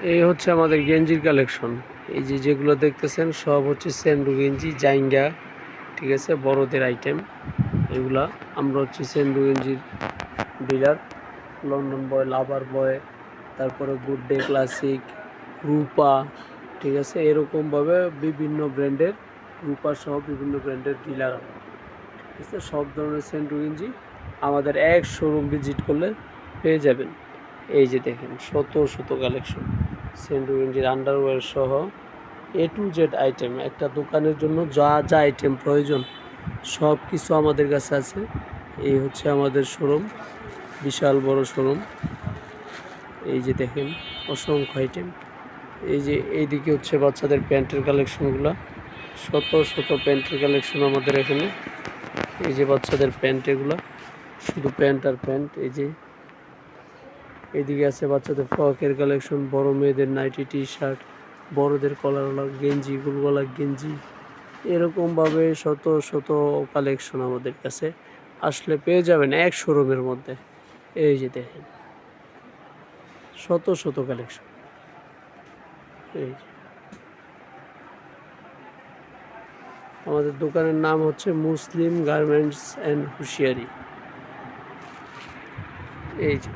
এই হচ্ছে আমাদের গেঞ্জির কালেকশন। এই যে যেগুলো দেখতেছেন সব হচ্ছে সেন্ডু গেঞ্জি, জাইঙ্গা, ঠিক আছে, বড়দের আইটেম এগুলা। আমরা হচ্ছে সেন্ডু গেঞ্জির ডিলার, লন্ডন বয়, লাভার বয়, তারপরে গুড ডে ক্লাসিক, রূপা, ঠিক আছে, এরকমভাবে বিভিন্ন ব্র্যান্ডের, রূপা সহ বিভিন্ন ব্র্যান্ডের ডিলার। ঠিক আছে, সব ধরনের সেন্ডু গেঞ্জি আমাদের এক শোরুম ভিজিট করলে পেয়ে যাবেন। এই যে দেখেন শত শত কালেকশন সেন্ডু গেঞ্জির, আন্ডারওয়্যার সহ এ টু জেড আইটেম। একটা দোকানের জন্য যা যা আইটেম প্রয়োজন সব কিছু আমাদের কাছে আছে। এই হচ্ছে আমাদের শোরুম, বিশাল বড় শোরুম। এই যে দেখেন অসংখ্য আইটেম। এই যে এইদিকে হচ্ছে বাচ্চাদের প্যান্টের কালেকশনগুলো, শত শত প্যান্টের কালেকশন আমাদের এখানে। এই যে বাচ্চাদের প্যান্ট, এগুলো শুধু প্যান্ট আর প্যান্ট। এই যে এইদিকে আছে বাচ্চাদের ফ্রকের কালেকশন, বড় মেয়েদের নাইটি, টি শার্ট, বড়দের কলারওয়ালা গেঞ্জি, গোলগলা গেঞ্জি, এরকমভাবে শত শত কালেকশন আমাদের কাছে আসলে পেয়ে যাবেন এক শোরুমের মধ্যে। এই যে দেখেন শত শত কালেকশন। এই যে আমাদের দোকানের নাম হচ্ছে মুসলিম গার্মেন্টস অ্যান্ড হুঁশিয়ারি। এই যে